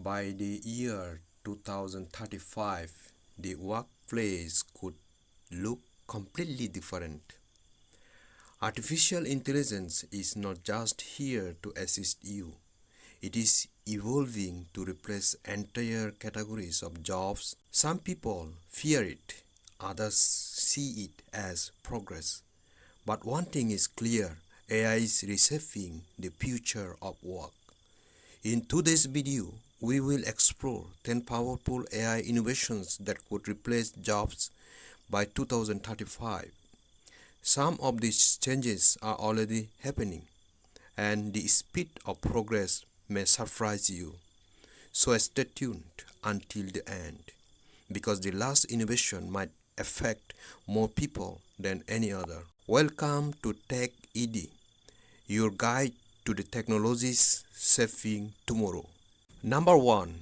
By the year 2035, the workplace could look completely different. Artificial intelligence is not just here to assist you. It is evolving to replace entire categories of jobs. Some people fear it, others see it as progress. But one thing is clear, AI is reshaping the future of work. In today's video, we will explore 10 powerful AI innovations that could replace jobs by 2035. Some of these changes are already happening, and the speed of progress may surprise you. So stay tuned until the end, because the last innovation might affect more people than any other. Welcome to Tech ED, your guide to the technologies shaping tomorrow. Number 1.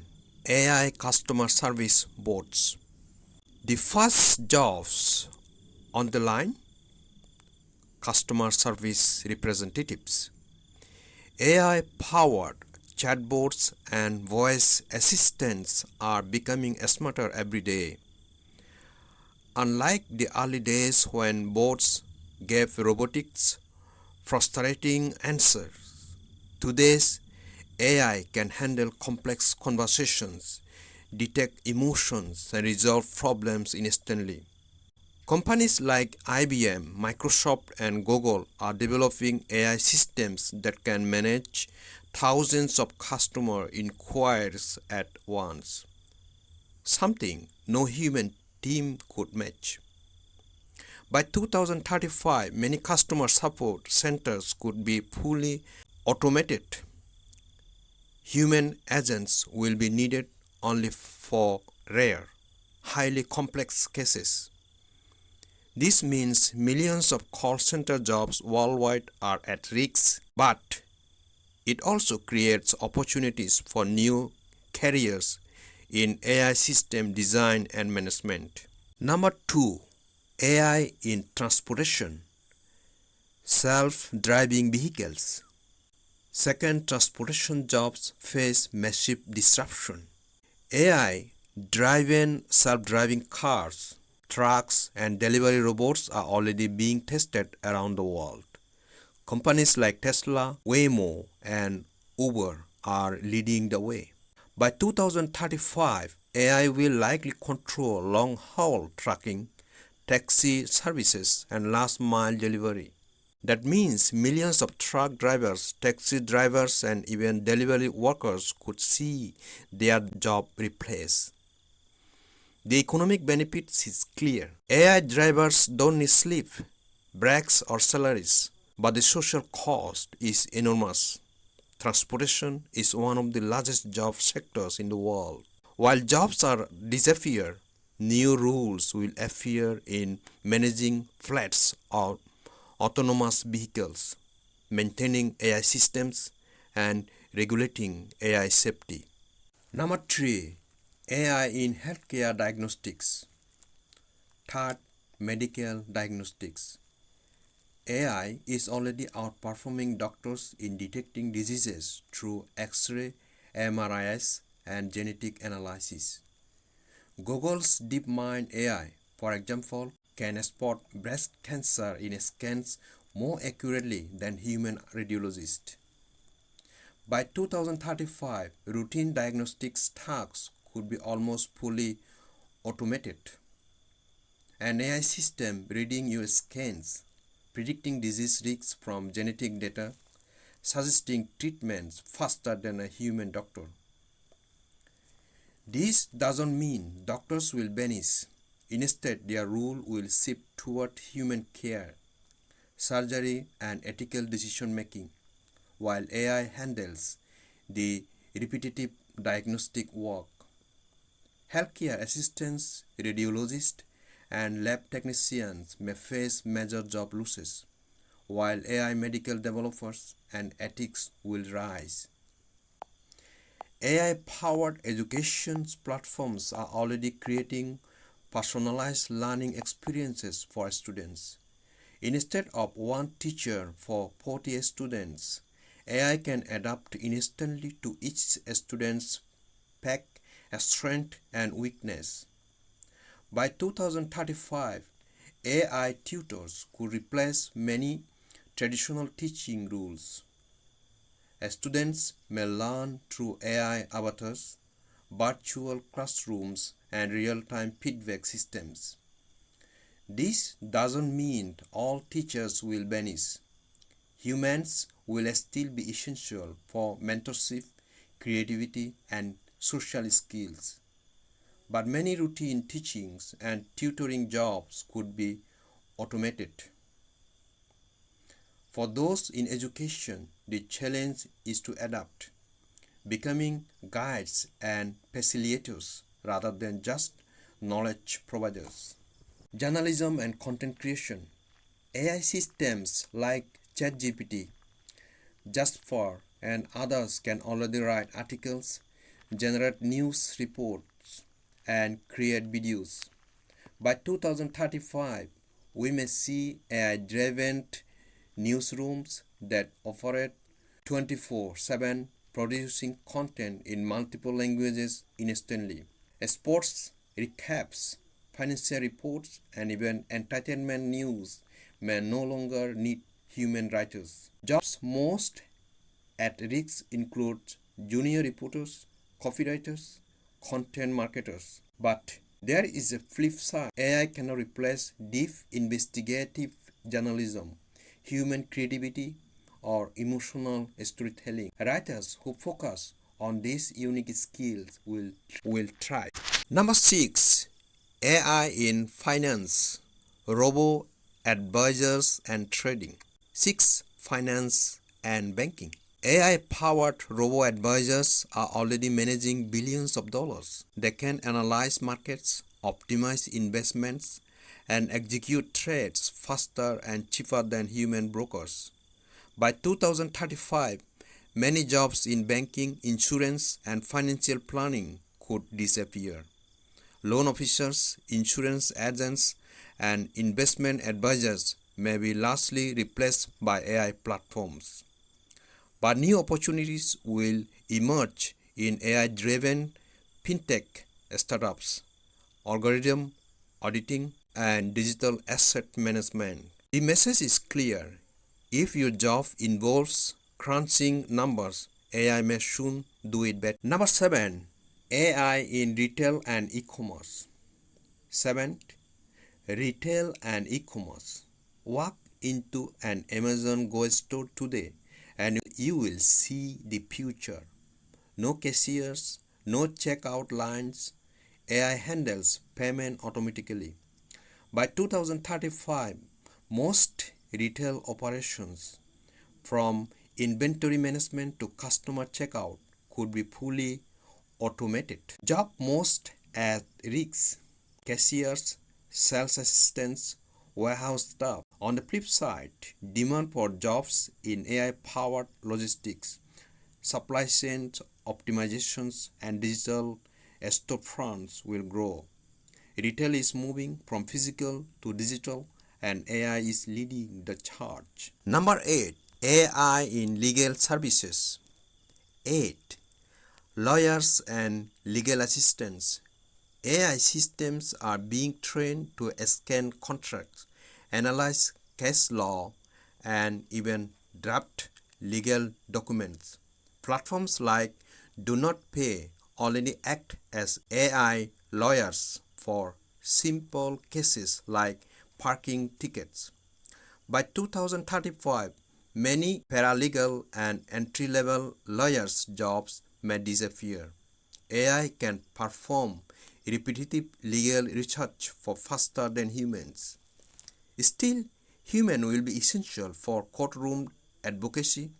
AI customer service bots. The first jobs on the line: customer service representatives. AI-powered chatbots and voice assistants are becoming smarter every day. Unlike the early days when bots gave robotics frustrating answers, today's AI can handle complex conversations, detect emotions, and resolve problems instantly. Companies like IBM, Microsoft, and Google are developing AI systems that can manage thousands of customer inquiries at once, something no human team could match. By 2035, many customer support centers could be fully automated. Human agents will be needed only for rare, highly complex cases. This means millions of call center jobs worldwide are at risk, but it also creates opportunities for new careers in AI system design and management. Number 2. AI in transportation. Self-driving vehicles. Second, transportation jobs face massive disruption. AI-driven self-driving cars, trucks, and delivery robots are already being tested around the world. Companies like Tesla, Waymo, and Uber are leading the way. By 2035, AI will likely control long-haul trucking, taxi services, and last-mile delivery. That means millions of truck drivers, taxi drivers, and even delivery workers could see their job replaced. The economic benefits is clear. AI drivers don't need sleep, breaks, or salaries, but the social cost is enormous. Transportation is one of the largest job sectors in the world. While jobs are disappear, new rules will appear in managing fleets or autonomous vehicles, maintaining AI systems, and regulating AI safety. Number 3. AI in healthcare diagnostics. Third, medical diagnostics. AI is already outperforming doctors in detecting diseases through X-ray, MRIs, and genetic analysis. Google's DeepMind AI, for example, can spot breast cancer in scans more accurately than human radiologists. By 2035, routine diagnostics tasks could be almost fully automated. An AI system reading your scans, predicting disease risks from genetic data, suggesting treatments faster than a human doctor. This doesn't mean doctors will vanish. Instead, their role will shift toward human care, surgery, and ethical decision-making, while AI handles the repetitive diagnostic work. Healthcare assistants, radiologists, and lab technicians may face major job losses, while AI medical developers and ethics will rise. AI-powered education platforms are already creating personalized learning experiences for students. Instead of one teacher for 40 students, AI can adapt instantly to each student's respect, strength, and weakness. By 2035, AI tutors could replace many traditional teaching rules. Students may learn through AI avatars, virtual classrooms, and real-time feedback systems. This doesn't mean all teachers will vanish. Humans will still be essential for mentorship, creativity, and social skills. But many routine teachings and tutoring jobs could be automated. For those in education, the challenge is to adapt, becoming guides and facilitators rather than just knowledge providers. Journalism and content creation. AI systems like ChatGPT, Just4, and others can already write articles, generate news reports, and create videos. By 2035, we may see AI-driven newsrooms that operate 24/7, producing content in multiple languages instantly. Sports recaps, financial reports, and even entertainment news may no longer need human writers. Jobs most at risk include junior reporters, copywriters, content marketers. But there is a flip side. AI cannot replace deep investigative journalism, human creativity, or emotional storytelling. Writers who focus on these unique skills will thrive. Number 6. AI in finance, Robo advisors and trading. 6. Finance and banking. AI-powered robo-advisors are already managing billions of dollars. They can analyze markets, optimize investments, and execute trades faster and cheaper than human brokers. By 2035, many jobs in banking, insurance, and financial planning could disappear. Loan officers, insurance agents, and investment advisors may be largely replaced by AI platforms. But new opportunities will emerge in AI-driven fintech startups, algorithm auditing, and digital asset management. The message is clear. If your job involves crunching numbers, AI may soon do it better. Number 7. AI in retail and e-commerce. 7. Retail and e-commerce. Walk into an Amazon Go store today and you will see the future. No cashiers, no checkout lines. AI handles payment automatically. By 2035, most retail operations, from inventory management to customer checkout, could be fully automated. Job most at risk: cashiers, sales assistants, warehouse staff. On the flip side, demand for jobs in AI-powered logistics, supply chain optimizations, and digital storefronts will grow. Retail is moving from physical to digital, and AI is leading the charge. Number 8. AI in legal services. 8. Lawyers and legal assistants. AI systems are being trained to scan contracts, analyze case law, and even draft legal documents. Platforms like Do Not Pay already act as AI lawyers for simple cases like parking tickets. By 2035, many paralegal and entry-level lawyers' jobs may disappear. AI can perform repetitive legal research for faster than humans. Still, humans will be essential for courtroom advocacy,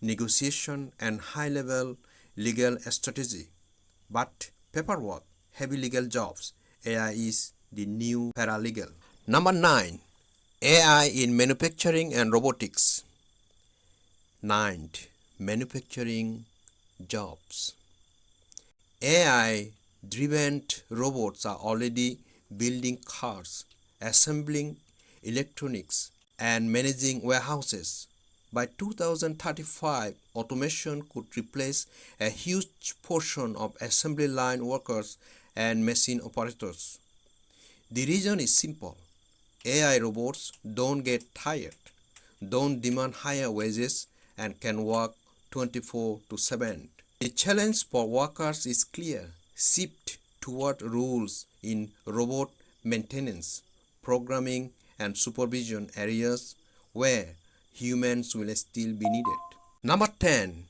negotiation, and high-level legal strategy. But paperwork, heavy legal jobs, AI is the new paralegal. Number 9. AI in manufacturing and robotics. 9. Manufacturing jobs. AI-driven robots are already building cars, assembling electronics, and managing warehouses. By 2035, automation could replace a huge portion of assembly line workers and machine operators. The reason is simple. AI robots don't get tired, don't demand higher wages, and can work 24/7. The challenge for workers is clear. Shift toward rules in robot maintenance, programming, and supervision areas where humans will still be needed. Number 10.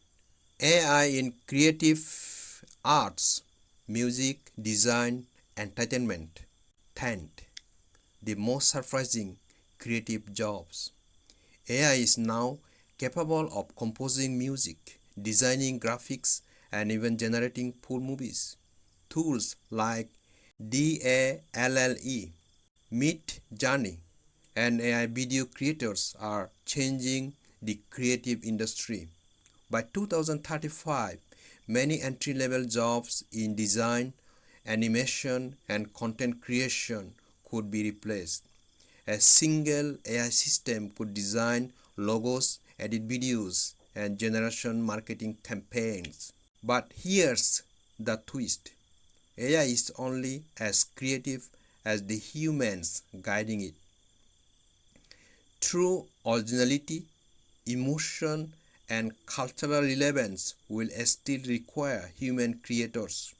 AI in creative arts, music, design, entertainment. 10th. The most surprising creative jobs. AI is now capable of composing music, designing graphics, and even generating full movies. Tools like DALL-E, Midjourney, and AI video creators are changing the creative industry. By 2035, many entry-level jobs in design, animation, and content creation could be replaced. A single AI system could design logos, edit videos, and generation marketing campaigns. But here's the twist. AI is only as creative as the humans guiding it. True originality, emotion, and cultural relevance will still require human creators.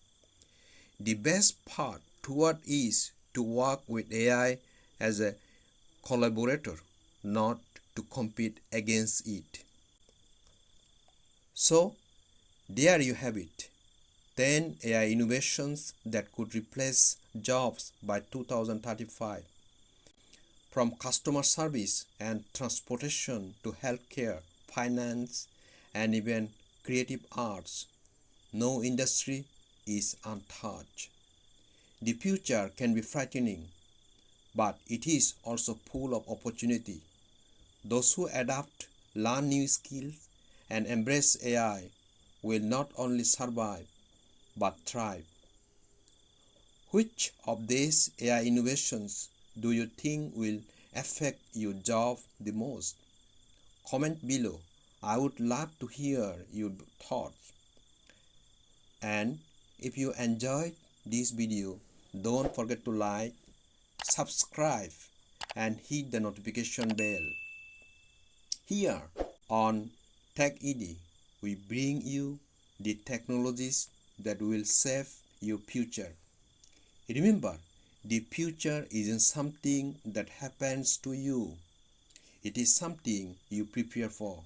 The best path toward is to work with AI as a collaborator, not to compete against it. So, there you have it. 10 AI innovations that could replace jobs by 2035. From customer service and transportation to healthcare, finance, and even creative arts, no industry is untouched. The future can be frightening, but it is also full of opportunity. Those who adapt, learn new skills, and embrace AI will not only survive but thrive. Which of these AI innovations do you think will affect your job the most? Comment below. I would love to hear your thoughts. And if you enjoyed this video, don't forget to like, subscribe, and hit the notification bell. Here on TechED, we bring you the technologies that will save your future. Remember, the future isn't something that happens to you. It is something you prepare for.